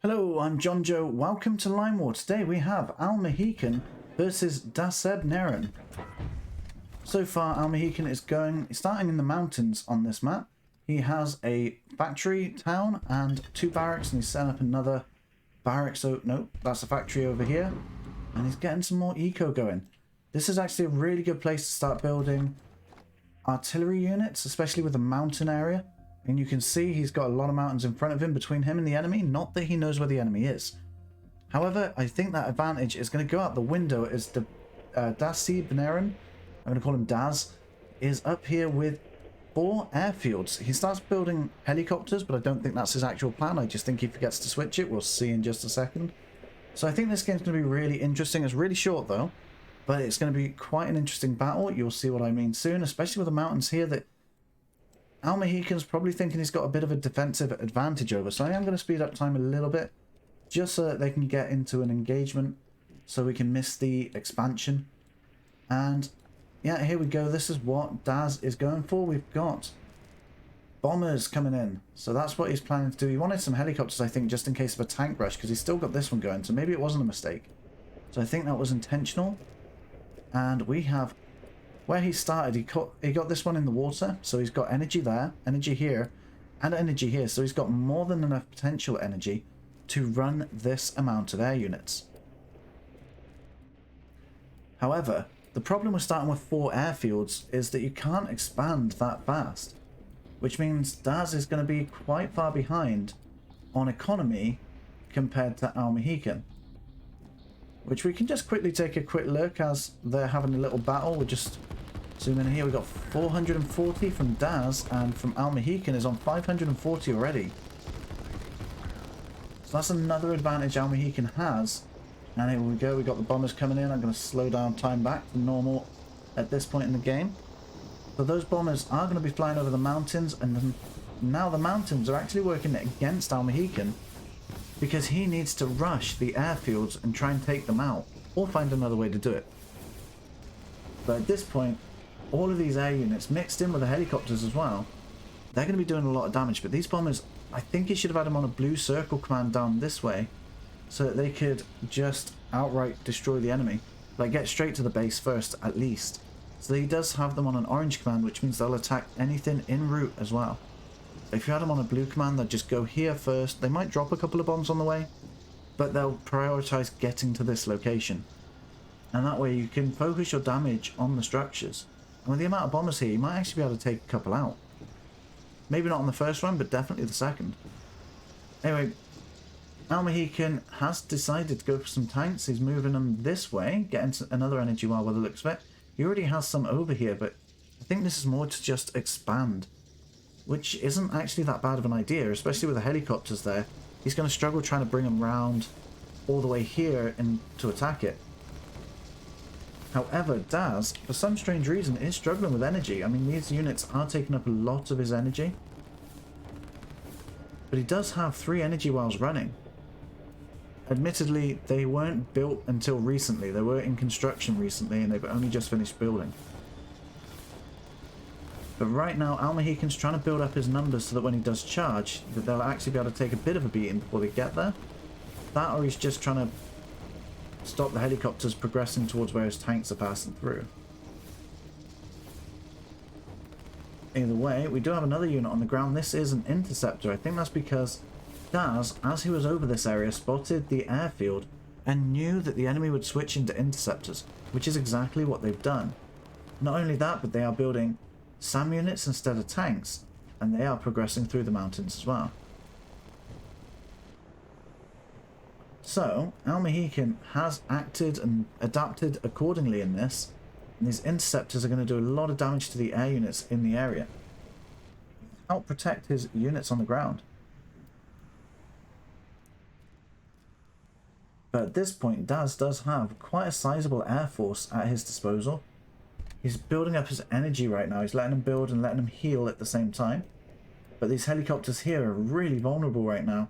Hello, I'm John Joe. Welcome to Line War. Today we have Meheecan versus Daseabneren. So far, Meheecan is starting in the mountains on this map. He has a factory town and 2 barracks, and he's setting up another barrack. So, no, that's a factory over here. And he's getting some more eco going. This is actually a really good place to start building artillery units, especially with the mountain area. And you can see he's got a lot of mountains in front of him, between him and the enemy. Not that he knows where the enemy is. However, I think that advantage is going to go out the window as the Daseabneren, I'm going to call him Daz, is up here with 4 airfields. He starts building helicopters, but I don't think that's his actual plan. I just think he forgets to switch it. We'll see in just a second. So I think this game's going to be really interesting. It's really short though, but it's going to be quite an interesting battle. You'll see what I mean soon, especially with the mountains here that Meheecan's probably thinking he's got a bit of a defensive advantage over, so I am going to speed up time a little bit, just so that they can get into an engagement, so we can miss the expansion. And yeah, here we go. This is what Daz is going for. We've got bombers coming in, so that's what he's planning to do. He wanted some helicopters, I think, just in case of a tank rush, because he's still got this one going, so maybe it wasn't a mistake. So I think that was intentional. And we have where he started, he got this one in the water, so he's got energy there, energy here, and energy here, so he's got more than enough potential energy to run this amount of air units. However, the problem with starting with 4 airfields is that you can't expand that fast, which means Daz is going to be quite far behind on economy compared to Meheecan. Which we can just quickly take a quick look as they're having a little battle. We'll just zoom in here. We've got 440 from Daz, and from Meheecan is on 540 already. So that's another advantage Meheecan has. And here we go, we got the bombers coming in. I'm going to slow down time back to normal at this point in the game. So those bombers are going to be flying over the mountains, and then now the mountains are actually working against Meheecan, because he needs to rush the airfields and try and take them out, or find another way to do it. But at this point, all of these air units mixed in with the helicopters as well, they're going to be doing a lot of damage. But these bombers, I think he should have had them on a blue circle command down this way, so that they could just outright destroy the enemy. Like, get straight to the base first, at least. So he does have them on an orange command, which means they'll attack anything en route as well. If you had them on a blue command, they'd just go here first. They might drop a couple of bombs on the way, but they'll prioritize getting to this location. And that way you can focus your damage on the structures. And with the amount of bombers here, you might actually be able to take a couple out. Maybe not on the first run, but definitely the second. Anyway, Meheecan has decided to go for some tanks. He's moving them this way, getting another energy well by the looks of it. He already has some over here, but I think this is more to just expand, which isn't actually that bad of an idea, especially with the helicopters there. He's going to struggle trying to bring them round all the way here and to attack it. However, Daz, for some strange reason, is struggling with energy. I mean, these units are taking up a lot of his energy. But he does have 3 energy wells running. Admittedly, they weren't built until recently. They were in construction recently, and they've only just finished building. But right now, Meheecan's trying to build up his numbers so that when he does charge, that they'll actually be able to take a bit of a beating before they get there. That, or he's just trying to stop the helicopters progressing towards where his tanks are passing through. Either way, we do have another unit on the ground. This is an interceptor. I think that's because Daz, as he was over this area, spotted the airfield and knew that the enemy would switch into interceptors, which is exactly what they've done. Not only that, but they are building SAM units instead of tanks, and they are progressing through the mountains as well. So, Meheecan has acted and adapted accordingly in this, and these interceptors are going to do a lot of damage to the air units in the area. Help protect his units on the ground. But at this point, Daz does have quite a sizable air force at his disposal. He's building up his energy right now. He's letting them build and letting them heal at the same time. But these helicopters here are really vulnerable right now,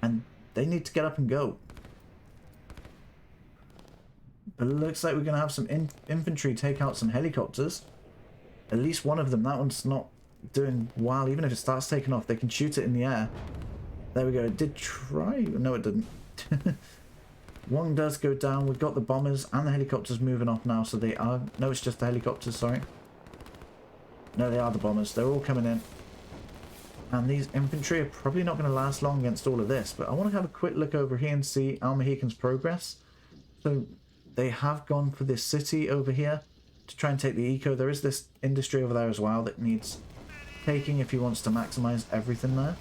and they need to get up and go. But it looks like we're going to have some infantry take out some helicopters. At least one of them. That one's not doing well. Even if it starts taking off, they can shoot it in the air. There we go. It did try. No, it didn't. One does go down. We've got the bombers and the helicopters moving off now, so they are... No, it's just the helicopters, sorry. No, they are the bombers. They're all coming in. And these infantry are probably not going to last long against all of this, but I want to have a quick look over here and see Al Meheecan's progress. So they have gone for this city over here to try and take the eco. There is this industry over there as well that needs taking if he wants to maximize everything there.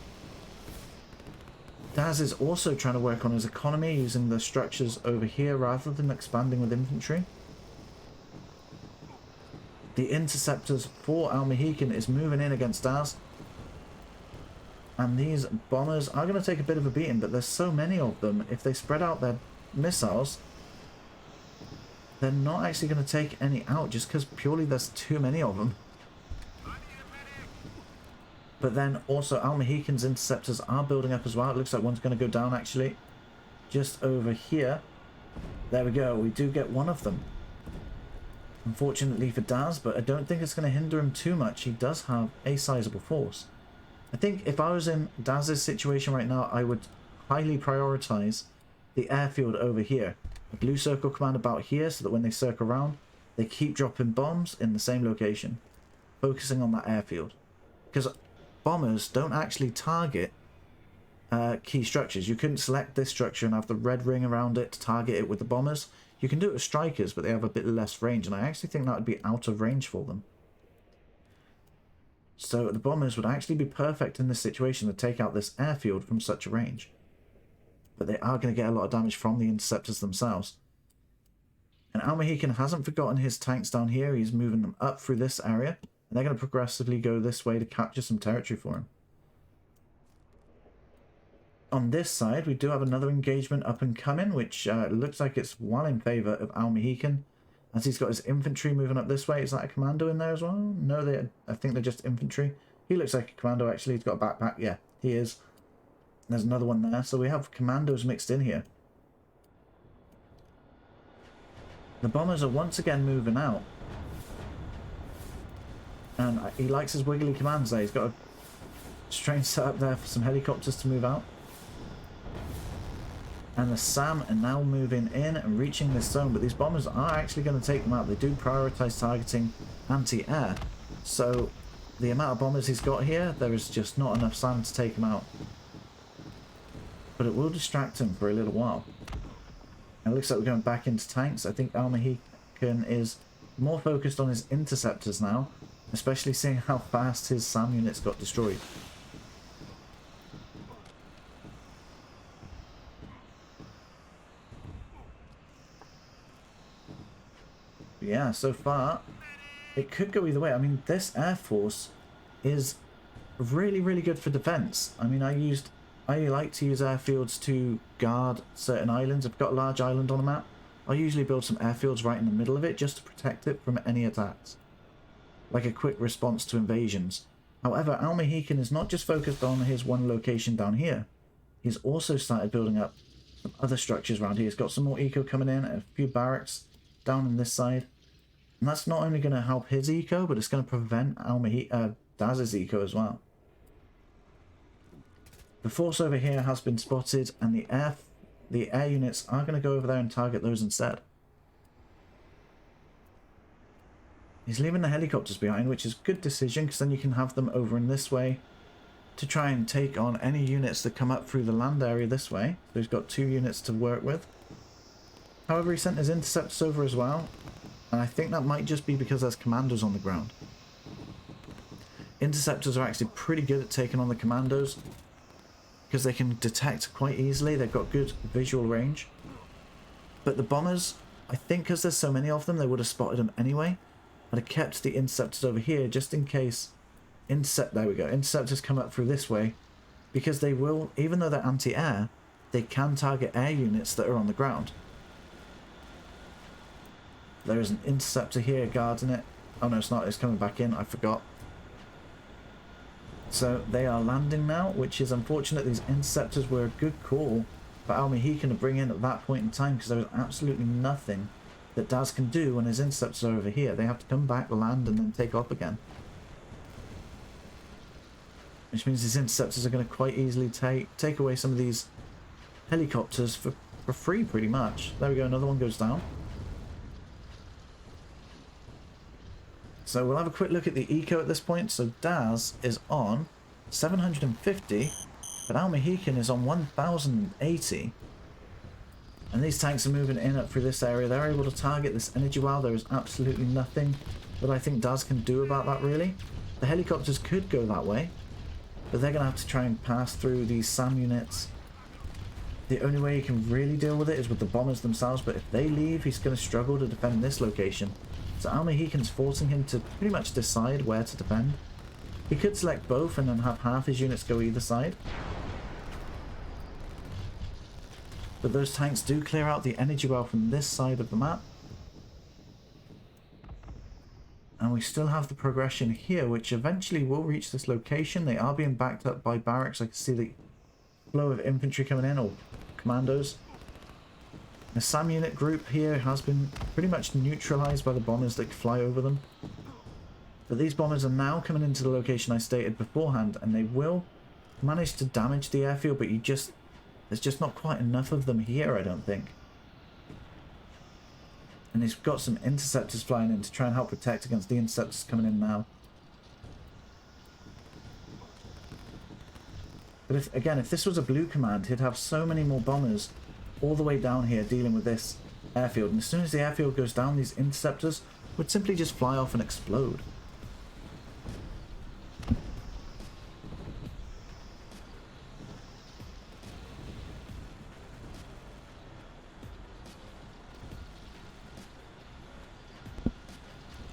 Daz is also trying to work on his economy using the structures over here rather than expanding with infantry. The interceptors for Al Meheecan is moving in against Daz. And these bombers are going to take a bit of a beating, but there's so many of them. If they spread out their missiles, they're not actually going to take any out just because purely there's too many of them. But then also Al Meheecan's interceptors are building up as well. It looks like one's going to go down actually. Just over here. There we go. We do get one of them. Unfortunately for Daz, but I don't think it's going to hinder him too much. He does have a sizable force. I think if I was in Daz's situation right now, I would highly prioritize the airfield over here. A blue circle command about here so that when they circle around, they keep dropping bombs in the same location. Focusing on that airfield. Because bombers don't actually target key structures. You couldn't select this structure and have the red ring around it to target it with the bombers. You can do it with strikers, but they have a bit less range, and I actually think that would be out of range for them. So the bombers would actually be perfect in this situation to take out this airfield from such a range. But they are going to get a lot of damage from the interceptors themselves. And Al Meheecan hasn't forgotten his tanks down here. He's moving them up through this area. And they're going to progressively go this way to capture some territory for him. On this side, we do have another engagement up and coming, which looks like it's well in favour of Al Meheecan. As he's got his infantry moving up this way. Is that a commando in there as well? No, I think they're just infantry. He looks like a commando actually. He's got a backpack. Yeah, he is. There's another one there. So we have commandos mixed in here. The bombers are once again moving out. And he likes his wiggly commands there. He's got a strange setup there for some helicopters to move out. And the SAM are now moving in and reaching this zone, but these bombers are actually going to take them out. They do prioritize targeting anti-air. So the amount of bombers he's got here, there is just not enough SAM to take him out. But it will distract him for a little while. And it looks like we're going back into tanks. I think Al Meheecan is more focused on his interceptors now, especially seeing how fast his SAM units got destroyed. Yeah, so far it could go either way. I mean, this Air Force is really, really good for defense. I mean, I like to use airfields to guard certain islands. I've got a large island on a map. I usually build some airfields right in the middle of it just to protect it from any attacks. Like a quick response to invasions. However, Al Meheecan is not just focused on his one location down here. He's also started building up some other structures around here. He's got some more eco coming in, a few barracks down on this side. And that's not only going to help his eco, but it's going to prevent Daz's eco as well. The force over here has been spotted, and the air units are going to go over there and target those instead. He's leaving the helicopters behind, which is a good decision, because then you can have them over in this way to try and take on any units that come up through the land area this way. So he's got 2 units to work with. However, he sent his interceptors over as well. And I think that might just be because there's commandos on the ground. Interceptors are actually pretty good at taking on the commandos because they can detect quite easily. They've got good visual range. But the bombers, I think because there's so many of them, they would have spotted them anyway. I'd have kept the interceptors over here just in case there we go. Interceptors come up through this way because they will, even though they're anti-air, they can target air units that are on the ground. There is an interceptor here guarding it. Oh no, it's not. It's coming back in. I forgot. So they are landing now, which is unfortunate. These interceptors were a good call for Al Meheecan to bring in at that point in time because there was absolutely nothing that Daz can do when his interceptors are over here. They have to come back, land, and then take off again. which means these interceptors are going to quite easily take away some of these helicopters for free, pretty much. There we go, another one goes down. So we'll have a quick look at the eco at this point. So Daz is on 750, but Meheecan is on 1080. And these tanks are moving in up through this area. They're able to target this energy well. There is absolutely nothing that I think Daz can do about that, really. The helicopters could go that way, but they're going to have to try and pass through these SAM units. The only way he can really deal with it is with the bombers themselves, but if they leave, he's going to struggle to defend this location. So Meheecan's forcing him to pretty much decide where to defend. He could select both and then have half his units go either side. But those tanks do clear out the energy well from this side of the map. And we still have the progression here, which eventually will reach this location. They are being backed up by barracks. I can see the flow of infantry coming in, or commandos. The SAM unit group here has been pretty much neutralized by the bombers that fly over them. But these bombers are now coming into the location I stated beforehand, and they will manage to damage the airfield, but there's just not quite enough of them here, I don't think. And he's got some interceptors flying in to try and help protect against the interceptors coming in now. But if this was a blue command, he'd have so many more bombers all the way down here dealing with this airfield. And as soon as the airfield goes down, these interceptors would simply just fly off and explode.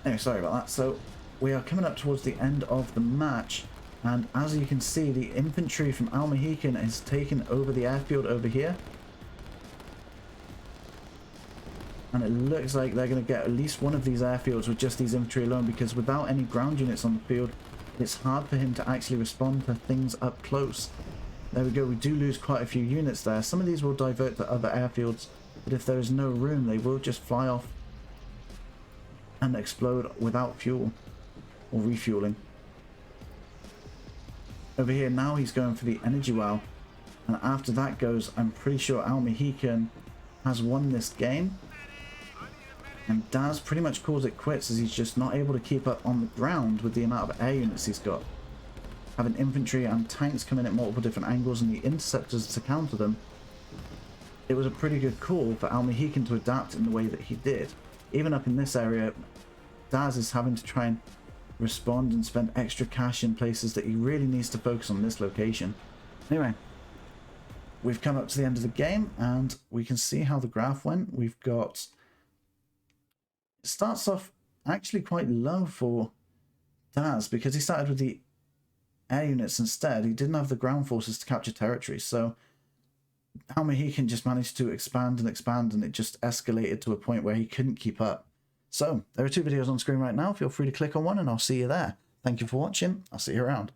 Anyway, sorry about that. So we are coming up towards the end of the match, and as you can see, the infantry from Meheecan has taken over the airfield over here. And it looks like they're going to get at least one of these airfields with just these infantry alone, because without any ground units on the field, it's hard for him to actually respond to things up close. There we go, we do lose quite a few units there. Some of these will divert to other airfields, but if there is no room, they will just fly off and explode without fuel or refueling. Over here now he's going for the energy well, and after that goes, I'm pretty sure Meheecan has won this game. And Daz pretty much calls it quits, as he's just not able to keep up on the ground with the amount of air units he's got. Having infantry and tanks come in at multiple different angles and the interceptors to counter them, it was a pretty good call for Meheecan to adapt in the way that he did. Even up in this area, Daz is having to try and respond and spend extra cash in places that he really needs to focus on this location. Anyway, we've come up to the end of the game, and we can see how the graph went. We've got... It starts off actually quite low for Daz, because he started with the air units instead. He didn't have the ground forces to capture territory, so Meheecan just managed to expand and expand, and it just escalated to a point where he couldn't keep up. So there are two videos on screen right now. Feel free to click on one and I'll see you there. Thank you for watching. I'll see you around.